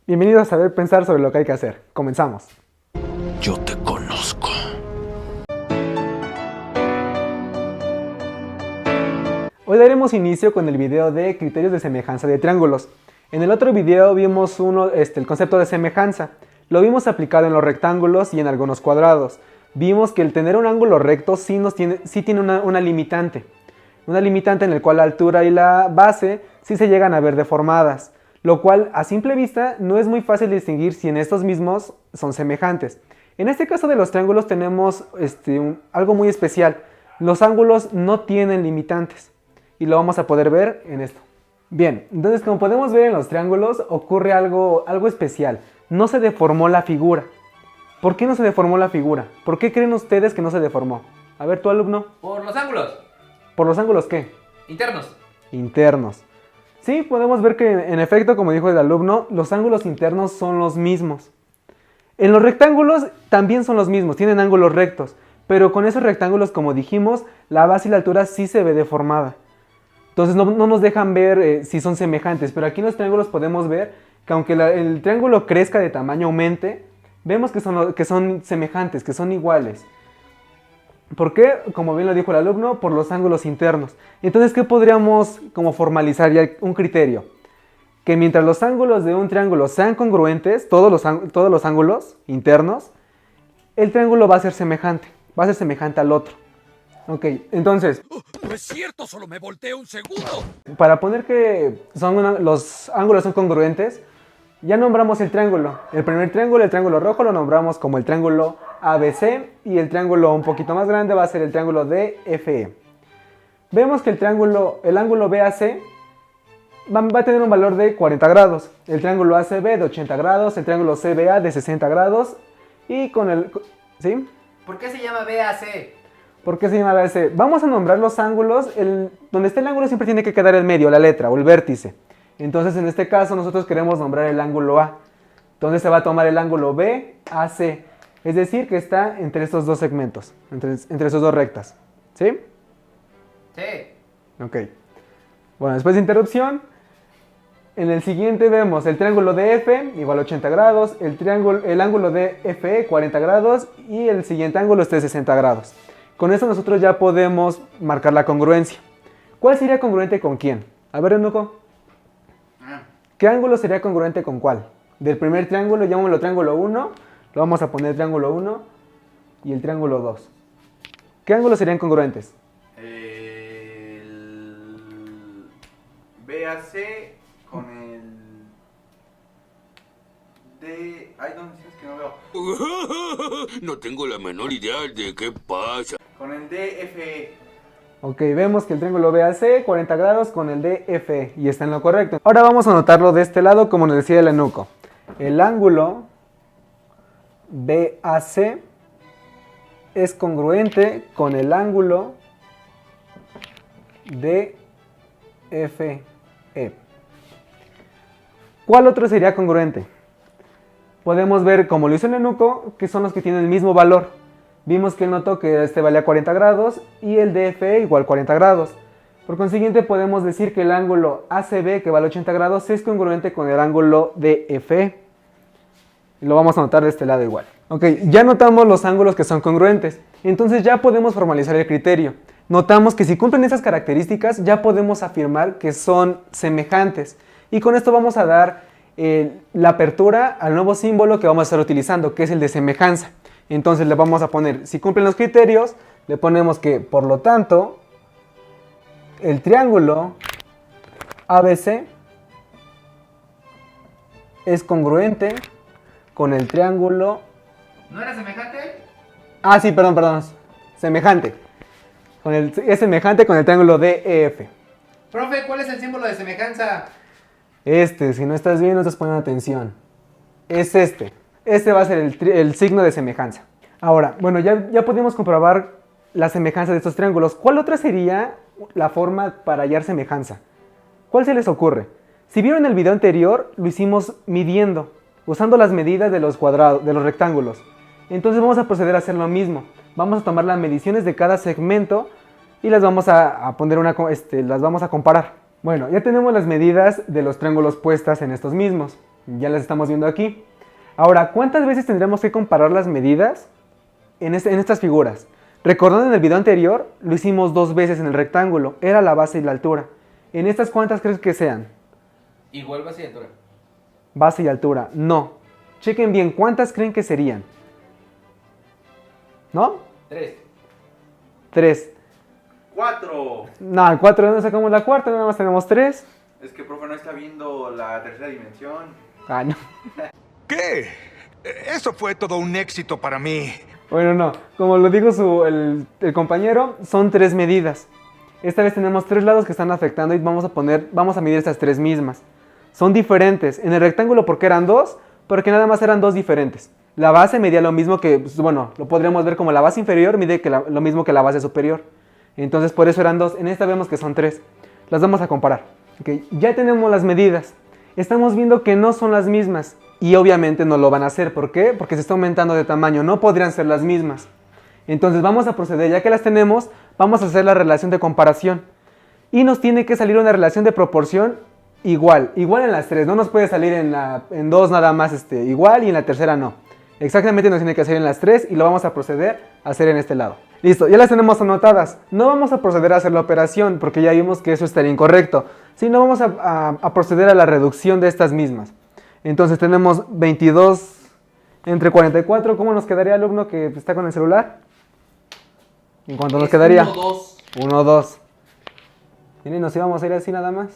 Bienvenidos a Saber Pensar sobre lo que hay que hacer. Comenzamos. Yo te conozco. Hoy daremos inicio con el video de criterios de semejanza de triángulos. En el otro video vimos el concepto de semejanza. Lo vimos aplicado en los rectángulos y en algunos cuadrados. Vimos que el tener un ángulo recto sí tiene una limitante. Una limitante en la cual la altura y la base sí se llegan a ver deformadas. Lo cual a simple vista no es muy fácil distinguir si en estos mismos son semejantes. En este caso de los triángulos tenemos algo muy especial. Los ángulos no tienen limitantes y lo vamos a poder ver en esto. Bien, entonces como podemos ver en los triángulos ocurre algo especial. No se deformó la figura. ¿Por qué no se deformó la figura? ¿Por qué creen ustedes que no se deformó? A ver, tu alumno. Por los ángulos. ¿Por los ángulos qué? Internos. Internos. Sí, podemos ver que en efecto, como dijo el alumno, los ángulos internos son los mismos. En los rectángulos también son los mismos, tienen ángulos rectos, pero con esos rectángulos, como dijimos, la base y la altura sí se ve deformada. Entonces no nos dejan ver si son semejantes, pero aquí en los triángulos podemos ver que aunque el triángulo crezca de tamaño, aumente, vemos que son semejantes, que son iguales. ¿Por qué? Como bien lo dijo el alumno, por los ángulos internos. Entonces, ¿qué podríamos como formalizar ya un criterio? Que mientras los ángulos de un triángulo sean congruentes, todos los ángulos internos, el triángulo va a ser semejante al otro. Ok, entonces... No es cierto, solo me volteé un segundo. Para poner que los ángulos son congruentes, ya nombramos el triángulo. El primer triángulo, el triángulo rojo, lo nombramos como el triángulo ABC y el triángulo un poquito más grande va a ser el triángulo DFE. Vemos que el ángulo BAC va a tener un valor de 40 grados, el triángulo ACB de 80 grados, el triángulo CBA de 60 grados y con el... ¿Sí? ¿Por qué se llama BAC? ¿Por qué se llama BAC? Vamos a nombrar los ángulos, donde esté el ángulo siempre tiene que quedar en medio, la letra o el vértice. Entonces en este caso nosotros queremos nombrar el ángulo A. Entonces se va a tomar el ángulo BAC. Es decir, que está entre estos dos segmentos, entre esas dos rectas. ¿Sí? Sí. Ok. Bueno, después de interrupción, en el siguiente vemos el triángulo DF igual a 80 grados, el ángulo DFE 40 grados y el siguiente ángulo de 60 grados. Con eso nosotros ya podemos marcar la congruencia. ¿Cuál sería congruente con quién? A ver, Enuco. ¿Qué ángulo sería congruente con cuál? Del primer triángulo, llamémoslo triángulo 1, lo vamos a poner triángulo 1 y el triángulo 2. ¿Qué ángulos serían congruentes? El BAC con el D... Ay, ¿dónde es que no veo? No tengo la menor idea de qué pasa. Con el DFE. Ok, vemos que el triángulo BAC 40 grados con el DFE y está en lo correcto. Ahora vamos a anotarlo de este lado como nos decía el Enuco. El ángulo BAC es congruente con el ángulo DFE. ¿Cuál otro sería congruente? Podemos ver, como lo hizo el Enuco, que son los que tienen el mismo valor. Vimos que él notó que este valía 40 grados y el DFE igual 40 grados. Por consiguiente podemos decir que el ángulo ACB que vale 80 grados es congruente con el ángulo DFE. Y lo vamos a notar de este lado igual. Ok, ya notamos los ángulos que son congruentes. Entonces ya podemos formalizar el criterio. Notamos que si cumplen esas características ya podemos afirmar que son semejantes. Y con esto vamos a dar la apertura al nuevo símbolo que vamos a estar utilizando, que es el de semejanza. Entonces le vamos a poner, si cumplen los criterios, le ponemos que, por lo tanto, el triángulo ABC es congruente con el triángulo... ¿No era semejante? Ah, sí, perdón, semejante. Es semejante con el triángulo DEF. Profe, ¿cuál es el símbolo de semejanza? Si no estás bien, no estás poniendo atención. Es este. Este va a ser el signo de semejanza. Ahora, bueno, ya podemos comprobar la semejanza de estos triángulos. ¿Cuál otra sería la forma para hallar semejanza? ¿Cuál se les ocurre? Si vieron el video anterior, lo hicimos midiendo, usando las medidas de los cuadrados, de los rectángulos. Entonces vamos a proceder a hacer lo mismo. Vamos a tomar las mediciones de cada segmento y las vamos a poner las vamos a comparar. Bueno, ya tenemos las medidas de los triángulos puestas en estos mismos. Ya las estamos viendo aquí. Ahora, ¿cuántas veces tendremos que comparar las medidas en estas figuras? Recordando en el video anterior, lo hicimos 2 veces en el rectángulo. Era la base y la altura. ¿En estas cuántas crees que sean? Igual base y altura. Base y altura. No. Chequen bien, ¿cuántas creen que serían? ¿No? 3. 3. 4. No, el 4 no sacamos la cuarta, nada más tenemos 3. Es que profe no está viendo la tercera dimensión. Ah, no. ¿Qué? Eso fue todo un éxito para mí. Bueno, no. Como lo dijo el compañero, son 3 medidas. Esta vez tenemos 3 lados que están afectando y vamos a medir estas 3 mismas. Son diferentes. En el rectángulo, ¿por qué eran 2? Porque nada más eran 2 diferentes. La base medía lo mismo que, pues, bueno, lo podríamos ver como la base inferior mide lo mismo que la base superior. Entonces por eso eran 2. En esta vemos que son 3. Las vamos a comparar. Okay. Ya tenemos las medidas. Estamos viendo que no son las mismas. Y obviamente no lo van a hacer. ¿Por qué? Porque se está aumentando de tamaño. No podrían ser las mismas. Entonces vamos a proceder. Ya que las tenemos, vamos a hacer la relación de comparación. Y nos tiene que salir una relación de proporción igual. Igual en las 3. No nos puede salir en 2 nada más igual y en la tercera no. Exactamente nos tiene que hacer en las 3 y lo vamos a proceder a hacer en este lado. Listo, ya las tenemos anotadas. No vamos a proceder a hacer la operación porque ya vimos que eso estaría incorrecto. Sino vamos a proceder a la reducción de estas mismas. Entonces tenemos 22 entre 44. ¿Cómo nos quedaría, alumno que está con el celular? ¿En cuánto nos quedaría? 1, 2. 1, 2. Miren, nos íbamos a ir así nada más.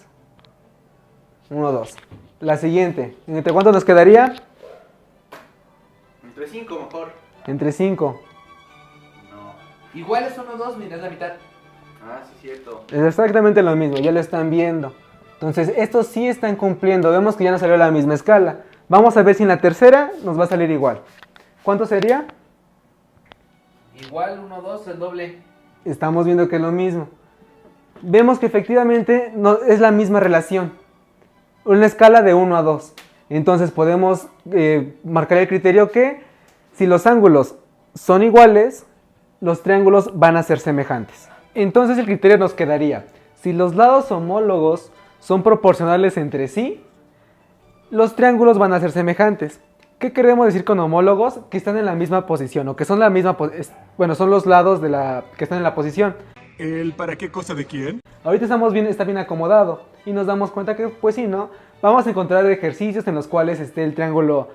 1, 2. La siguiente. ¿Entre cuánto nos quedaría? Entre 5 mejor. Entre 5. No. Igual es 1, 2, mira, es la mitad. Ah, sí, cierto. Es exactamente lo mismo, ya lo están viendo. Entonces, estos sí están cumpliendo. Vemos que ya nos salió la misma escala. Vamos a ver si en la tercera nos va a salir igual. ¿Cuánto sería? Igual 1, 2, el doble. Estamos viendo que es lo mismo. Vemos que efectivamente es la misma relación. Una escala de 1 a 2. Entonces podemos marcar el criterio que si los ángulos son iguales, los triángulos van a ser semejantes. Entonces el criterio nos quedaría: si los lados homólogos son proporcionales entre sí, los triángulos van a ser semejantes. ¿Qué queremos decir con homólogos? Que están en la misma posición o que son la misma bueno, son los lados que están en la posición. ¿El para qué cosa de quién? Ahorita está bien acomodado y nos damos cuenta que, pues sí, ¿no? Vamos a encontrar ejercicios en los cuales esté el triángulo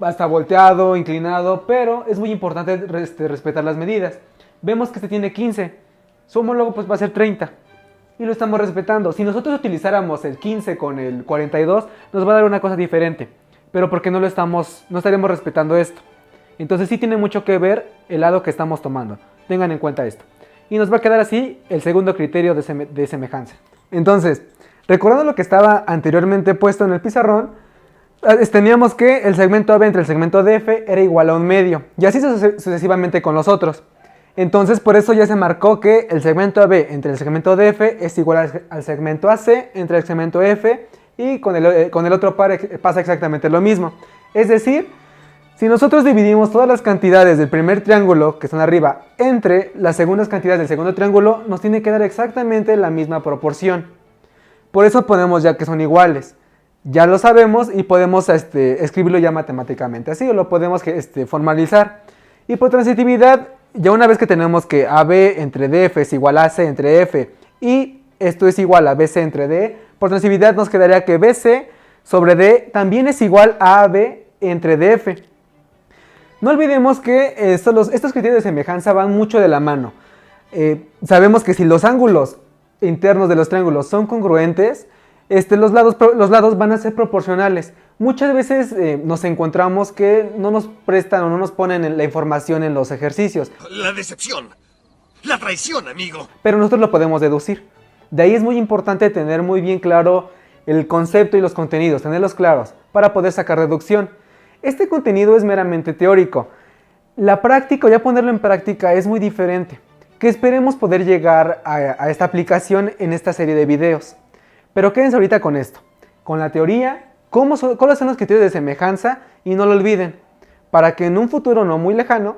hasta volteado, inclinado, pero es muy importante respetar las medidas. Vemos que este tiene 15, su homólogo pues va a ser 30 y lo estamos respetando. Si nosotros utilizáramos el 15 con el 42, nos va a dar una cosa diferente, pero porque no estaremos respetando esto. Entonces sí tiene mucho que ver el lado que estamos tomando. Tengan en cuenta esto. Y nos va a quedar así el segundo criterio de semejanza. Entonces, recordando lo que estaba anteriormente puesto en el pizarrón, teníamos que el segmento AB entre el segmento DF era igual a 1 medio. Y así sucesivamente con los otros. Entonces, por eso ya se marcó que el segmento AB entre el segmento DF es igual al segmento AC entre el segmento F. Y con el otro par pasa exactamente lo mismo. Es decir, si nosotros dividimos todas las cantidades del primer triángulo que están arriba entre las segundas cantidades del segundo triángulo, nos tiene que dar exactamente la misma proporción. Por eso ponemos ya que son iguales. Ya lo sabemos y podemos escribirlo ya matemáticamente. Así lo podemos formalizar. Y por transitividad, ya una vez que tenemos que AB entre DF es igual a AC entre F y esto es igual a BC entre D, por transitividad nos quedaría que BC sobre D también es igual a AB entre DF. No olvidemos que estos criterios de semejanza van mucho de la mano. Sabemos que si los ángulos internos de los triángulos son congruentes, los lados van a ser proporcionales. Muchas veces nos encontramos que no nos prestan o no nos ponen la información en los ejercicios. La decepción. La traición, amigo. Pero nosotros lo podemos deducir. De ahí es muy importante tener muy bien claro el concepto y los contenidos, tenerlos claros para poder sacar deducción. Este contenido es meramente teórico. La práctica, ya ponerlo en práctica, es muy diferente. Que esperemos poder llegar a esta aplicación en esta serie de videos. Pero quédense ahorita con esto, con la teoría, cuáles son los criterios de semejanza y no lo olviden, para que en un futuro no muy lejano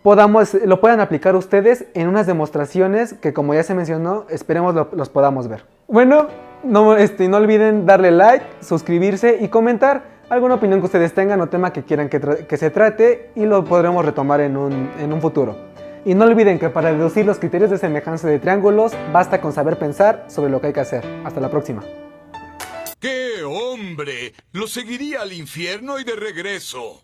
lo puedan aplicar ustedes en unas demostraciones que, como ya se mencionó, esperemos los podamos ver. Bueno, no olviden darle like, suscribirse y comentar. alguna opinión que ustedes tengan o tema que quieran que se trate y lo podremos retomar en un futuro. Y no olviden que para deducir los criterios de semejanza de triángulos basta con saber pensar sobre lo que hay que hacer. Hasta la próxima. ¡Qué hombre! Lo seguiría al infierno y de regreso.